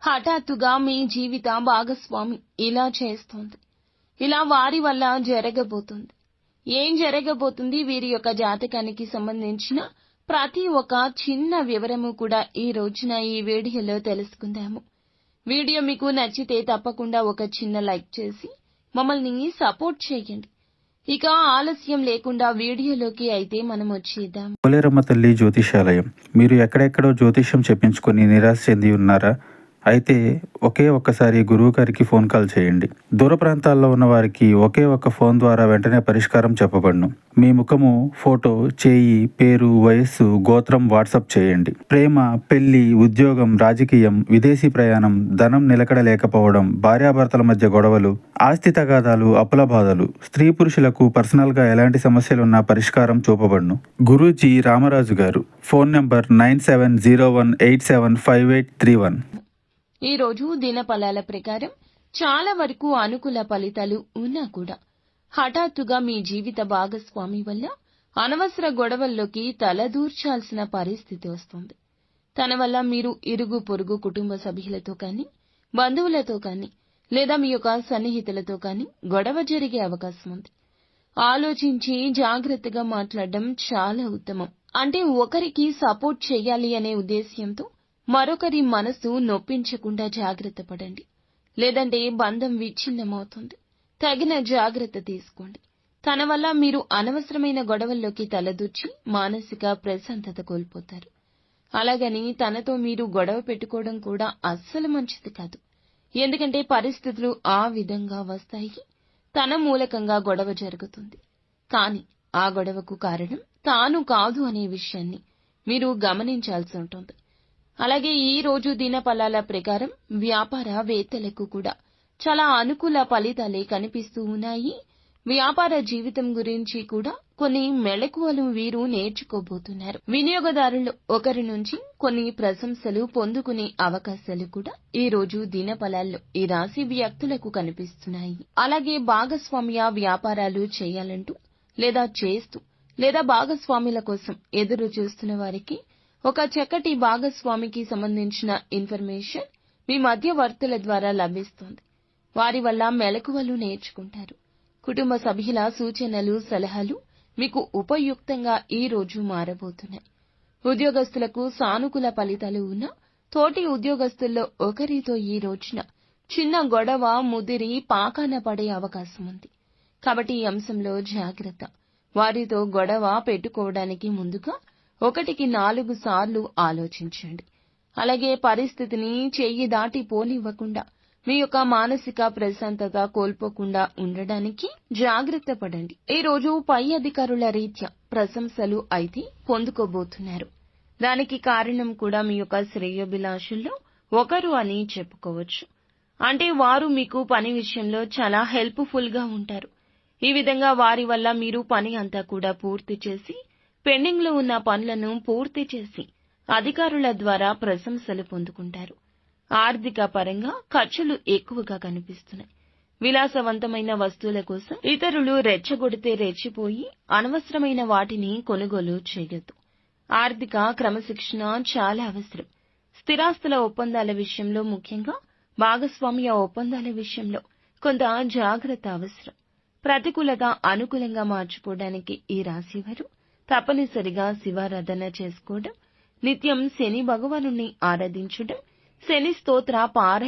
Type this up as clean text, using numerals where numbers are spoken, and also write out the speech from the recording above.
హఠాత్తుగా మీ జీవిత భాగస్వామి ఇలా చేస్తోంది. ఇలా వారి వల్ల జరగబోతుంది. ఏం జరగబోతుంది, వీరి యొక్క జాతకానికి సంబంధించిన ప్రతి ఒక్క చిన్న వివరము కూడా ఈ రోజున ఈ వీడియోలో తెలుసుకుందాము. వీడియో మీకు నచ్చితే తప్పకుండా ఒక చిన్న లైక్ చేసి మమ్మల్ని సపోర్ట్ చేయండి. ఇక ఆలస్యం లేకుండా వీడియోలోకి అయితే మనం వచ్చేద్దాం. పోలేరమ్మ తల్లి జ్యోతిషాలయం. మీరు ఎక్కడెక్కడో జ్యోతిష్యం చెప్పించుకొని నిరాశ చెంది ఉన్నారా? అయితే ఒక్కసారి గురువు గారికి ఫోన్ కాల్ చేయండి. దూర ప్రాంతాల్లో ఉన్న వారికి ఒకే ఒక్క ఫోన్ ద్వారా వెంటనే పరిష్కారం చెప్పబడును. మీ ముఖము, ఫోటో, చేయి, పేరు, వయస్సు, గోత్రం వాట్సాప్ చేయండి. ప్రేమ, పెళ్లి, ఉద్యోగం, రాజకీయం, విదేశీ ప్రయాణం, ధనం నిలకడ లేకపోవడం, భార్యాభర్తల మధ్య గొడవలు, ఆస్తి తగాదాలు, అప్పుల బాధలు, స్త్రీ పురుషులకు పర్సనల్ గా ఎలాంటి సమస్యలున్నా పరిష్కారం చూపబడును. గురూజీ రామరాజు గారు. Phone number 9701875831. ఈ రోజు దినఫలాల ప్రకారం చాలా వరకు అనుకూల ఫలితాలు ఉన్నా కూడా హఠాత్తుగా మీ జీవిత భాగస్వామి వల్ల అనవసర గొడవల్లోకి తలదూర్చాల్సిన పరిస్థితి వస్తుంది. తన వల్ల మీరు ఇరుగు పొరుగు కుటుంబ సభ్యులతో కానీ, బంధువులతో కానీ, లేదా మీ యొక్క సన్నిహితులతో కానీ గొడవ జరిగే అవకాశం ఉంది. ఆలోచించి జాగ్రత్తగా మాట్లాడడం చాలా ఉత్తమం. అంటే ఒకరికి సపోర్ట్ చేయాలి అనే ఉద్దేశ్యంతో మరొకరి మనసు నొప్పించకుండా జాగ్రత్త పడండి. లేదంటే బంధం విచ్ఛిన్నమవుతుంది. తగిన జాగ్రత్త తీసుకోండి. తన వల్ల మీరు అనవసరమైన గొడవల్లోకి తలదూర్చి మానసిక ప్రశాంతత కోల్పోతారు. అలాగని తనతో మీరు గొడవ పెట్టుకోవడం కూడా అస్సలు మంచిది కాదు. ఎందుకంటే పరిస్థితులు ఆ విధంగా వస్తాయి. తన మూలకంగా గొడవ జరుగుతుంది. కానీ ఆ గొడవకు కారణం తాను కాదు అనే విషయాన్ని మీరు గమనించాల్సి ఉంటుంది. అలాగే ఈ రోజు దినఫలాల ప్రకారం వ్యాపారవేత్తలకు కూడా చాలా అనుకూల ఫలితాలే కనిపిస్తూ ఉన్నాయి. వ్యాపార జీవితం గురించి కూడా కొన్ని మెళకువలు వీరు నేర్చుకోబోతున్నారు. వినియోగదారులు ఒకరి నుంచి కొన్ని ప్రశంసలు పొందుకునే అవకాశాలు కూడా ఈ రోజు దినఫలాల్లో ఈ రాశి వ్యక్తులకు కనిపిస్తున్నాయి. అలాగే భాగస్వామ్య వ్యాపారాలు చేయాలంటూ లేదా చేస్తూ లేదా భాగస్వాముల కోసం ఎదురు చూస్తున్న వారికి ఒక చక్కటి భాగస్వామికి సంబంధించిన ఇన్ఫర్మేషన్ మీ మధ్యవర్తుల ద్వారా లభిస్తుంది. వారి వల్ల మెలకువలు నేర్చుకుంటారు. కుటుంబ సభ్యుల సూచనలు, సలహాలు మీకు ఉపయుక్తంగా ఈ రోజు మారబోతున్నాయి. ఉద్యోగస్తులకు సానుకూల ఫలితాలు ఉన్నా తోటి ఉద్యోగస్తుల్లో ఒకరితో ఈ రోజున చిన్న గొడవ ముదిరి పాకాన పడే అవకాశం ఉంది. కాబట్టి ఈ అంశంలో జాగ్రత్త. వారితో గొడవ పెట్టుకోవడానికి ముందుగా 1-4 సార్లు ఆలోచించండి. అలాగే పరిస్థితిని చెయ్యి దాటి పోనివ్వకుండా మీ యొక్క మానసిక ప్రశాంతత కోల్పోకుండా ఉండడానికి జాగ్రత్త పడండి. ఈ రోజు పై అధికారుల రీత్యా ప్రశంసలు అయితే పొందుకోబోతున్నారు. దానికి కారణం కూడా మీ యొక్క శ్రేయోభిలాషుల్లో ఒకరు అని చెప్పుకోవచ్చు. అంటే వారు మీకు పని విషయంలో చాలా హెల్ప్ఫుల్ గా ఉంటారు. ఈ విధంగా వారి వల్ల మీరు పని అంతా కూడా పూర్తి చేసి పెండింగ్ లో ఉన్న పనులను పూర్తి చేసి అధికారుల ద్వారా ప్రశంసలు పొందుకుంటారు. ఆర్థిక పరంగా ఖర్చులు ఎక్కువగా కనిపిస్తున్నాయి. విలాసవంతమైన వస్తువుల కోసం ఇతరులు రెచ్చగొడితే రెచ్చిపోయి అనవసరమైన వాటిని కొనుగోలు చేయొద్దు. ఆర్థిక క్రమశిక్షణ చాలా అవసరం. స్థిరాస్తుల ఒప్పందాల విషయంలో, ముఖ్యంగా భాగస్వామ్య ఒప్పందాల విషయంలో కొంత జాగ్రత్త అవసరం. ప్రతికూలత అనుకూలంగా మార్చుకోవడానికి ఈ రాశివారు తప్పనిసరిగా శివారాధన చేసుకోవడం, నిత్యం శని భగవానుని ఆరాధించడం, శని స్తోత్ర పారాయణ